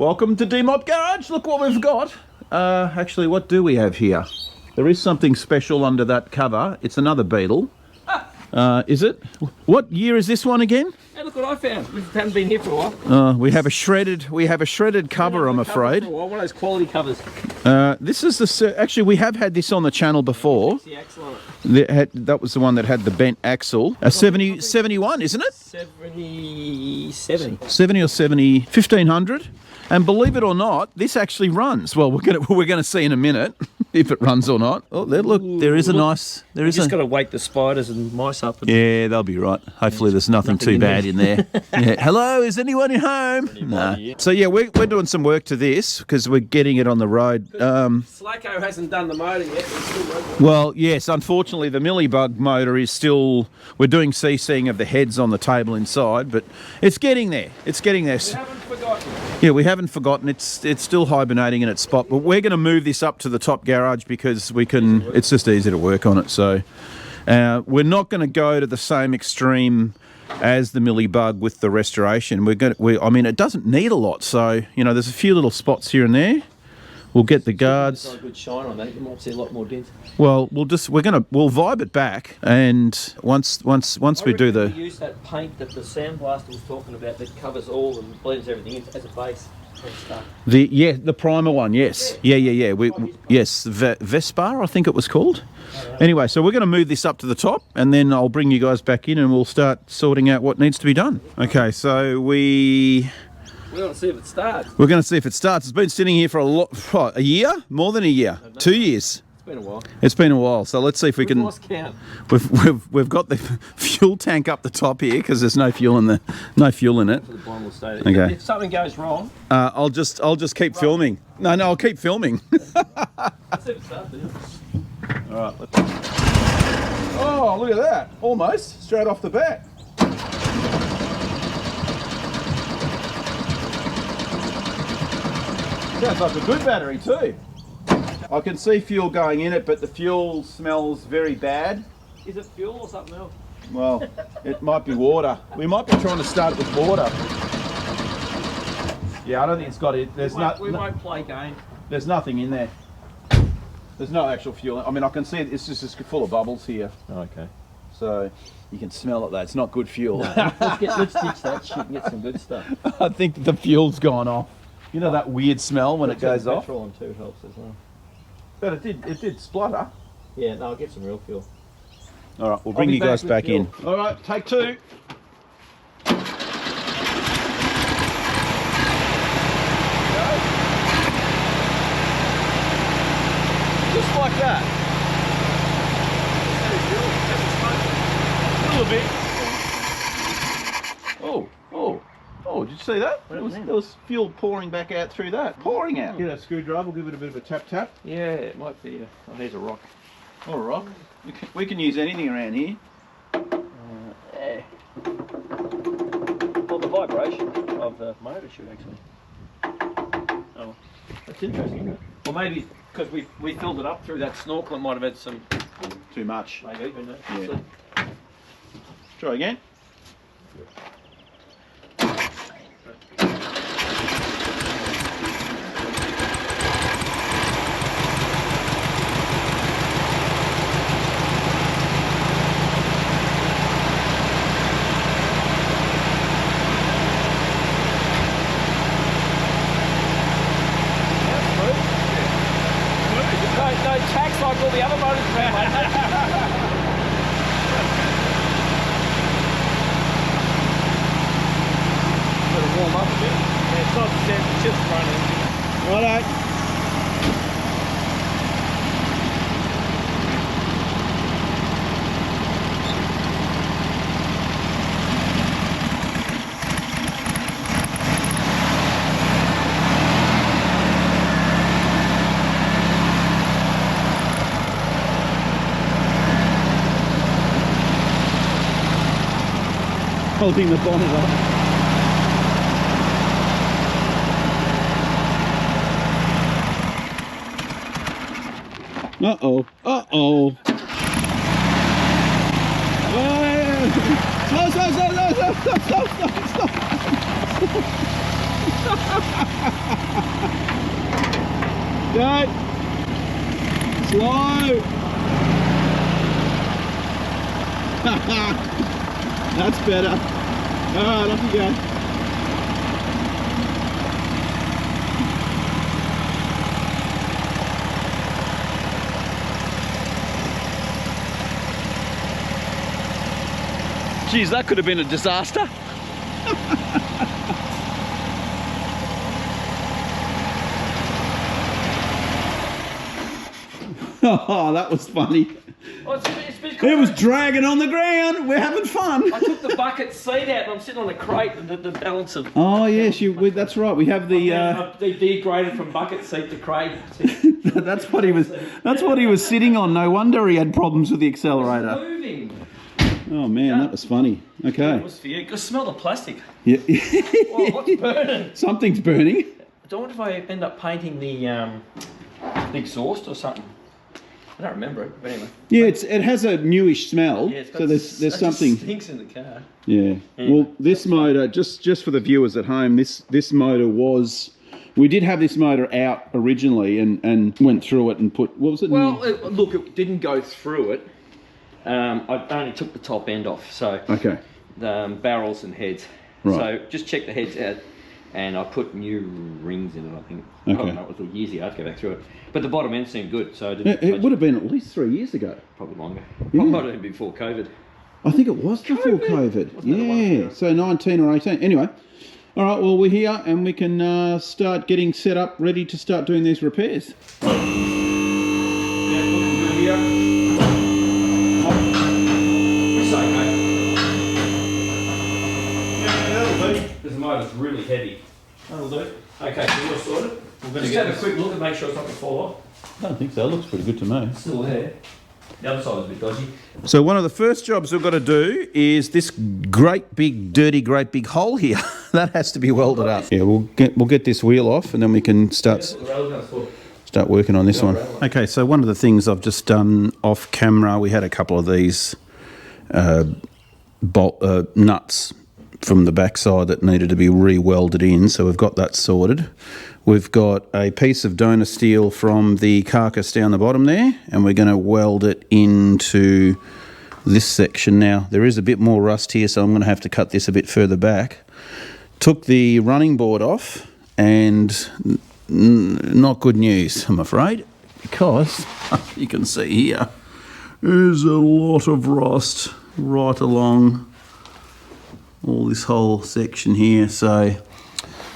Welcome to D-Mod Garage. Look what we've got. Actually, what do we have here? There is something special under that cover. It's another beetle. Is it? What year is this one again? Hey, look what I found. We haven't been here for a while. We have a shredded cover, I'm afraid. One of those quality covers. This is the... Actually, we have had this on the channel before. The axle on it. That was the one that had the bent axle. A 71, isn't it? 70. 70 or 70, 1500. And believe it or not, this actually runs. Well, we're gonna see in a minute if it runs or not. Oh, look, there is a nice. There is. Just got to wake the spiders and mice up. Yeah, they'll be right. Hopefully, there's nothing too bad in there. Yeah. Hello, is anyone at home? No. So yeah, we're doing some work to this because we're getting it on the road. Slaco hasn't done the motor yet. It's still working. Well, yes. Unfortunately, the millibug motor is still. We're doing CCing of the heads on the table inside, but it's getting there. It's getting there. We haven't forgotten. Yeah, we haven't forgotten. It's still hibernating in its spot, but we're going to move this up to the top garage because we can. It's just easy to work on it. So we're not going to go to the same extreme as the millibug with the restoration. I mean, it doesn't need a lot. So there's a few little spots here and there. We'll get the guards. It's not a good shine on that. You might see a lot more dent. Well, we'll vibe it back, and once we do the. We use that paint that the sandblaster was talking about that covers all and blends everything in as a base. The primer one, yes, yeah. Yes, Vespar, I think it was called. Anyway, so we're going to move this up to the top, and then I'll bring you guys back in, and we'll start sorting out what needs to be done. Okay, so we're going to see if it starts. We're going to see if it starts. It's been sitting here for a year, more than a year, 2 years. It's been a while. It's been a while, so let's see if we can. Lost count. We've got the fuel tank up the top here because there's no fuel in it. For the bottom will stay there. Okay. If something goes wrong, I'll just keep filming. No, I'll keep filming. let's see if it starts. All right. Oh, look at that! Almost straight off the bat. Sounds like a good battery too. I can see fuel going in it, but the fuel smells very bad. Is it fuel or something else? Well, it might be water. We might be trying to start it with water. Yeah, I don't think it's got it. We won't play game. There's nothing in there. There's no actual fuel. I mean, I can see it's just full of bubbles here. Oh, okay. So you can smell it though. It's not good fuel. No, let's ditch that shit and get some good stuff. I think the fuel's gone off. You know that weird smell when it goes off? Petrol on too helps as well. But it did splutter. Yeah, no, I'll get some real fuel. All right, we'll bring you guys back in. All right, take two. Just like that. A little bit. Oh, did you see that? There was fuel pouring back out through that. Pouring out. Get a screwdriver, we'll give it a bit of a tap. Yeah, it might be. Oh, there's a rock. Or a rock. We can use anything around here. Well, the vibration of the motor should actually. Oh, that's interesting. Or maybe because we filled it up through that snorkel, it might have had some. Too much. Maybe, but no. Yeah. Try again. No tax like all the other motors around. Better warm up a bit. Yeah, it's not set, it's just running. Righto. Holding the bonnet up. Uh-oh. Uh-oh. Stop. Go. Slow. That's better. Alright, off you go. Geez, that could have been a disaster. Oh, that was funny. Oh, It was dragging on the ground. We're having fun. I took the bucket seat out and I'm sitting on a crate and the balance of... Oh, yes, that's right. We have the... They degraded from bucket seat to crate. That's what he was sitting on. No wonder he had problems with the accelerator. It's moving. Oh, man, that was funny. Okay. It was for you. Just smell the plastic. Yeah. Oh, what's burning? Something's burning. I don't wonder if I end up painting the exhaust or something. I don't remember it, but anyway. Yeah, it has a newish smell. Yeah, so there's something. It stinks in the car. Yeah. Well, this motor, just for the viewers at home, this motor was. We did have this motor out originally and went through it and put. What was it? Well, look, it didn't go through it. I only took the top end off, so okay. The barrels and heads. Right. So just check the heads out, and I put new rings in it. I think. Okay. I don't know, it was years ago. I have to go back through it. But the bottom end seemed good, so I didn't. It would have been at least 3 years ago. Probably longer. Yeah. Might have been before COVID. I think it was before COVID. Yeah, so 19 or 18. Anyway, all right. Well, we're here and we can start getting set up, ready to start doing these repairs. Yeah, looking good here. It's okay. Yeah, that'll do. Because the motor's really heavy. That'll do. Okay, so you're sorted. We're going to just have a quick look and make sure it's not going to fall off. I don't think so. It looks pretty good to me. It's still there. The other side was a bit dodgy. So one of the first jobs we've got to do is this great big hole here. That has to be welded up. Yeah, we'll get this wheel off and then we can start working on this one. Okay, so one of the things I've just done off camera, we had a couple of these nuts from the backside that needed to be re-welded in, so we've got that sorted. We've got a piece of donor steel from the carcass down the bottom there, and we're going to weld it into this section now. There is a bit more rust here, so I'm going to have to cut this a bit further back. Took the running board off, and not good news, I'm afraid, because you can see here, there's a lot of rust right along all this whole section here, so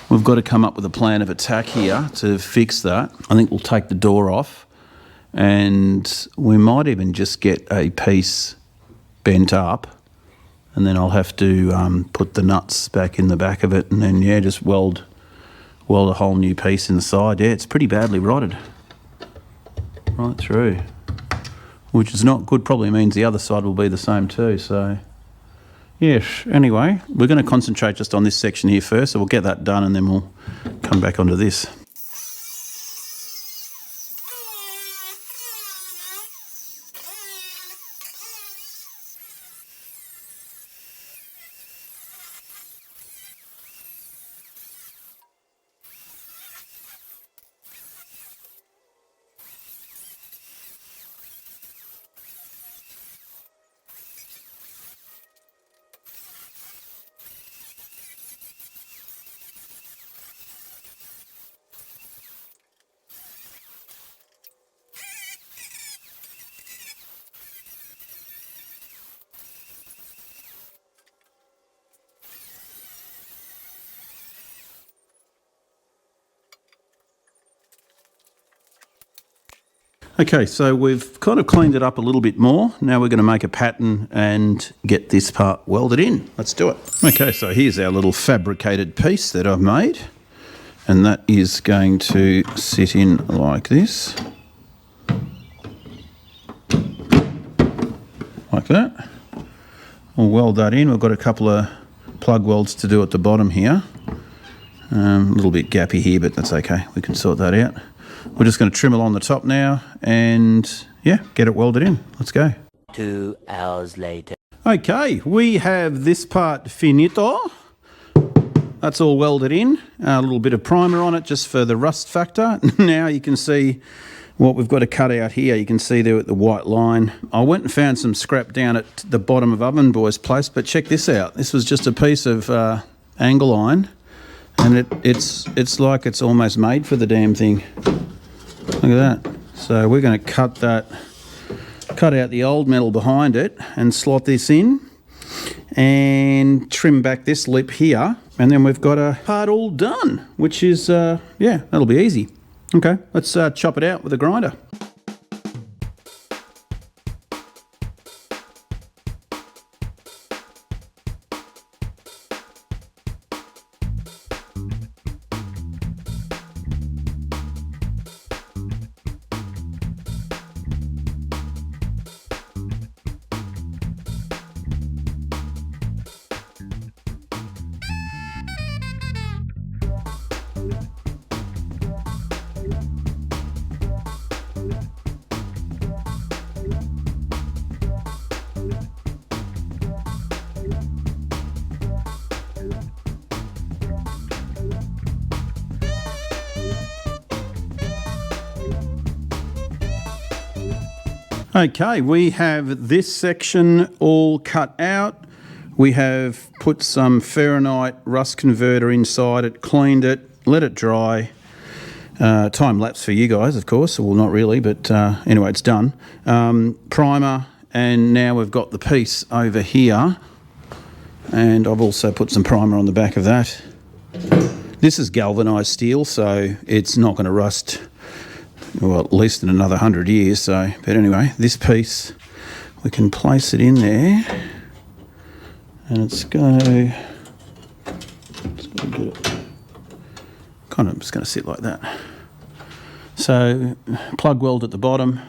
we've got to come up with a plan of attack here to fix that. I think we'll take the door off and we might even just get a piece bent up, and then I'll have to put the nuts back in the back of it and then, yeah, just weld a whole new piece inside. Yeah, it's pretty badly rotted right through, which is not good. Probably means the other side will be the same too, so... Yes, anyway, we're going to concentrate just on this section here first, so we'll get that done and then we'll come back onto this. Okay, so we've kind of cleaned it up a little bit more. Now we're going to make a pattern and get this part welded in. Let's do it. Okay, so here's our little fabricated piece that I've made. And that is going to sit in like this. Like that. We'll weld that in. We've got a couple of plug welds to do at the bottom here. A little bit gappy here, but that's okay. We can sort that out. We're just going to trim along the top now and, yeah, get it welded in. Let's go. 2 hours later. Okay, we have this part finito. that's all welded in. A little bit of primer on it just for the rust factor. Now you can see what we've got to cut out here. You can see there at the white line. I went and found some scrap down at the bottom of Oven Boy's place, but check this out. This was just a piece of angle iron, and it's like it's almost made for the damn thing. Look at that. So we're going to cut out the old metal behind it and slot this in and trim back this lip here, and then we've got a part all done, which is yeah, that'll be easy. Okay, let's chop it out with a grinder. Okay, we have this section all cut out. We have put some Fahrenheit rust converter inside it, cleaned it, let it dry. Time lapse for you guys, of course. Well, not really, but anyway, it's done. Primer, and now we've got the piece over here. And I've also put some primer on the back of that. This is galvanised steel, so it's not going to rust, well, at least in another 100 years. So, but anyway, this piece, we can place it in there, and it's going to get it. Kind of just going to sit like that. So, plug weld at the bottom,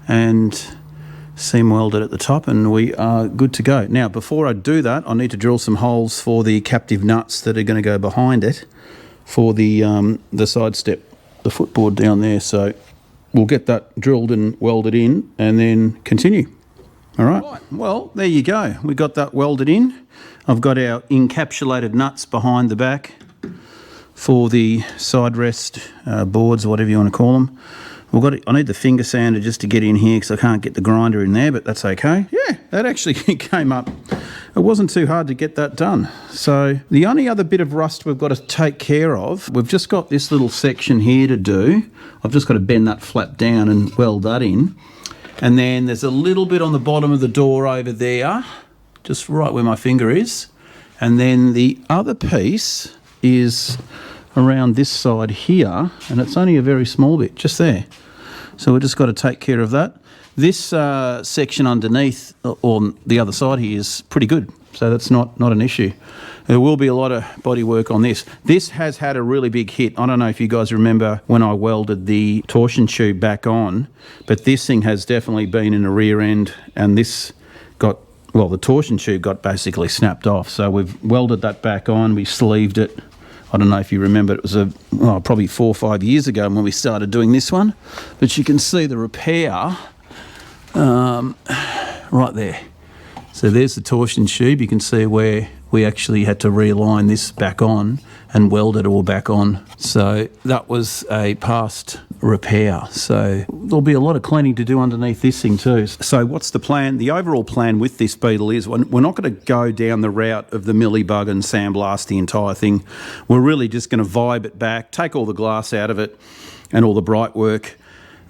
and seam welded at the top, and we are good to go. Now, before I do that, I need to drill some holes for the captive nuts that are going to go behind it for the side step, the footboard down there. So we'll get that drilled and welded in and then continue. All right. Well, there you go. We got that welded in. I've got our encapsulated nuts behind the back for the side rest boards, or whatever you want to call them. I need the finger sander just to get in here because I can't get the grinder in there, but that's okay. Yeah, that actually came up. It wasn't too hard to get that done. So the only other bit of rust we've got to take care of, we've just got this little section here to do. I've just got to bend that flap down and weld that in. And then there's a little bit on the bottom of the door over there, just right where my finger is. And then the other piece is around this side here, and it's only a very small bit, just there. So we've just got to take care of that. This section underneath, on the other side here, is pretty good, so that's not an issue. There will be a lot of body work on this. This has had a really big hit. I don't know if you guys remember when I welded the torsion tube back on, but this thing has definitely been in the rear end, and this got, well, the torsion tube got basically snapped off. So we've welded that back on, we sleeved it. I don't know if you remember, it was probably 4 or 5 years ago when we started doing this one. But you can see the repair right there. So there's the torsion tube. You can see where we actually had to realign this back on and weld it all back on. So that was a past repair. So there'll be a lot of cleaning to do underneath this thing too. So what's the plan? The overall plan with this beetle is we're not going to go down the route of the millibug and sandblast the entire thing. We're really just going to vibe it back, take all the glass out of it and all the bright work,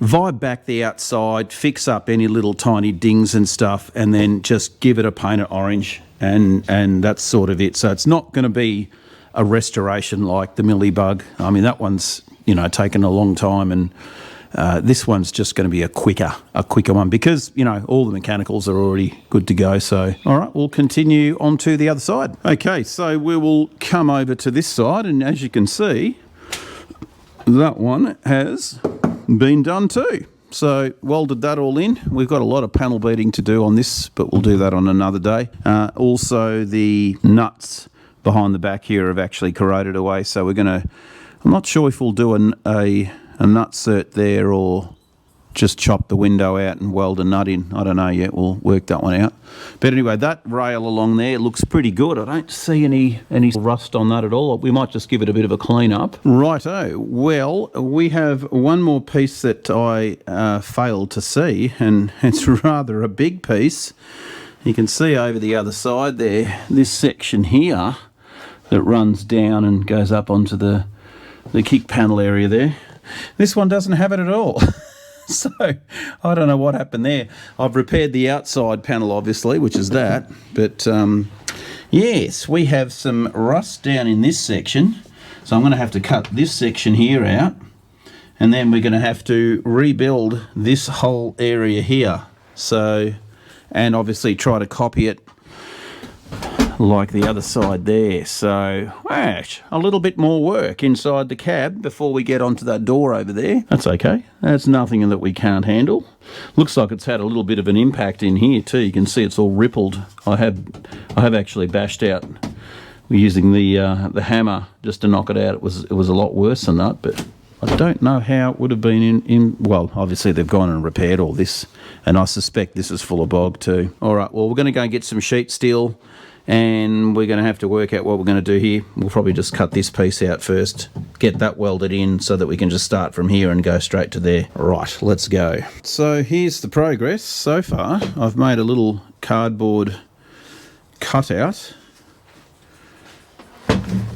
vibe back the outside, fix up any little tiny dings and stuff, and then just give it a paint of orange, and that's sort of it. So it's not going to be a restoration like the millibug. I mean, that one's, you know, taken a long time, and this one's just going to be a quicker one because, you know, all the mechanicals are already good to go. So, all right, we'll continue on to the other side. Okay, so we will come over to this side, and as you can see, that one has been done too. So welded that all in. We've got a lot of panel beating to do on this, but we'll do that on another day. Also, the nuts behind the back here have actually corroded away, so we're going to, I'm not sure if we'll do a nut cert there or just chop the window out and weld a nut in. I don't know yet. We'll work that one out. But anyway, that rail along there looks pretty good. I don't see any rust on that at all. We might just give it a bit of a clean up. Righto. Well, we have one more piece that I failed to see, and it's rather a big piece. You can see over the other side there, this section here that runs down and goes up onto the kick panel area there. This one doesn't have it at all. So I don't know what happened there. I've repaired the outside panel, obviously, which is that. But yes, we have some rust down in this section. So I'm going to have to cut this section here out. And then we're going to have to rebuild this whole area here. So, and obviously try to copy it like the other side there. So, a little bit more work inside the cab before we get onto that door over there. That's okay. That's nothing that we can't handle. Looks like it's had a little bit of an impact in here too. You can see it's all rippled. I have actually bashed out using the hammer just to knock it out. It was a lot worse than that, but I don't know how it would have been in well, obviously they've gone and repaired all this, and I suspect this is full of bog too. All right, well, we're going to go and get some sheet steel, and we're going to have to work out what we're going to do here. We'll probably just cut this piece out first, get that welded in so that we can just start from here and go straight to there. Right, let's go. So here's the progress so far. I've made a little cardboard cutout,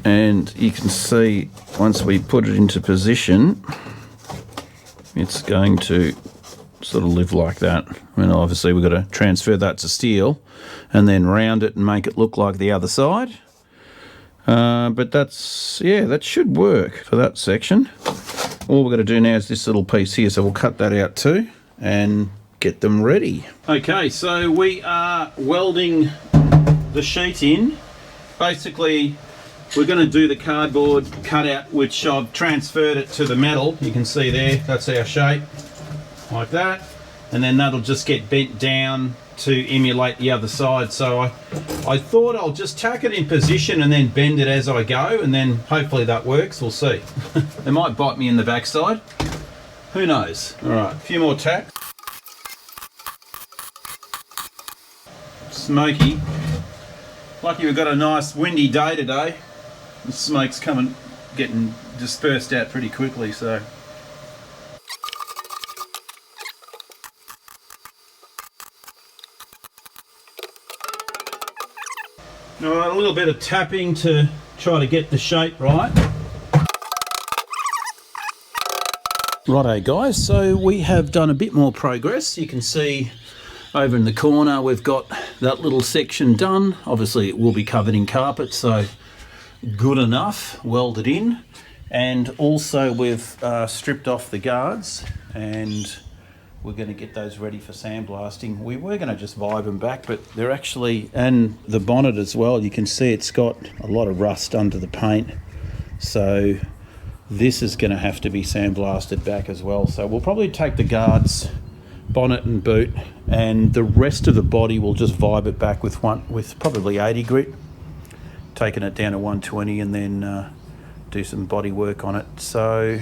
and you can see once we put it into position, it's going to sort of live like that. I mean, obviously we've got to transfer that to steel and then round it and make it look like the other side. But that's, yeah, that should work for that section. All we've got to do now is this little piece here, so we'll cut that out too and get them ready. Okay, so we are welding the sheet in. Basically, we're going to do the cardboard cutout, which I've transferred it to the metal. You can see there, that's our shape, like that. And then that'll just get bent down to emulate the other side. So I thought I'll just tack it in position and then bend it as I go, and then hopefully that works. We'll see. It might bite me in the backside. Who knows? All right, a few more tacks. Smoky. Lucky we've got a nice windy day today. The smoke's getting dispersed out pretty quickly, so. All right, a little bit of tapping to try to get the shape right. Righto guys, so we have done a bit more progress. You can see over in the corner we've got that little section done. Obviously it will be covered in carpet, so good enough, welded in. And also we've stripped off the guards, and we're going to get those ready for sandblasting. We were going to just vibe them back, but they're actually, and the bonnet as well, you can see it's got a lot of rust under the paint. So this is going to have to be sandblasted back as well. So we'll probably take the guards, bonnet and boot, and the rest of the body we'll just vibe it back with probably 80 grit, taking it down to 120, and then do some body work on it. So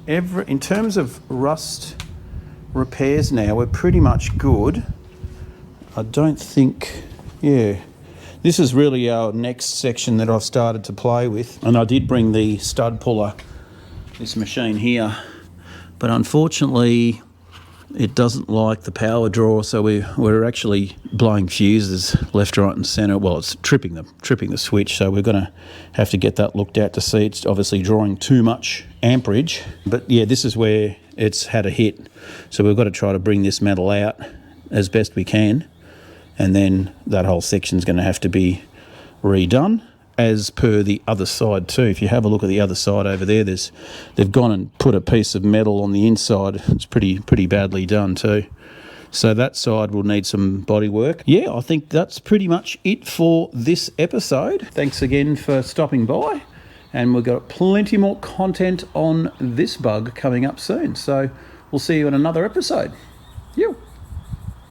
in terms of rust repairs now, we're pretty much good. I don't think, yeah, this is really our next section that I've started to play with. And I did bring the stud puller, this machine here, but unfortunately it doesn't like the power draw, so we're actually blowing fuses left, right and centre. Well, it's tripping the switch, so we're going to have to get that looked at to see. It's obviously drawing too much amperage, but yeah, this is where it's had a hit. So we've got to try to bring this metal out as best we can, and then that whole section's going to have to be redone, as per the other side too. If you have a look at the other side over there, they've gone and put a piece of metal on the inside. It's pretty badly done too. So that side will need some body work. Yeah, I think that's pretty much it for this episode. Thanks again for stopping by, and we've got plenty more content on this bug coming up soon. So we'll see you in another episode. You.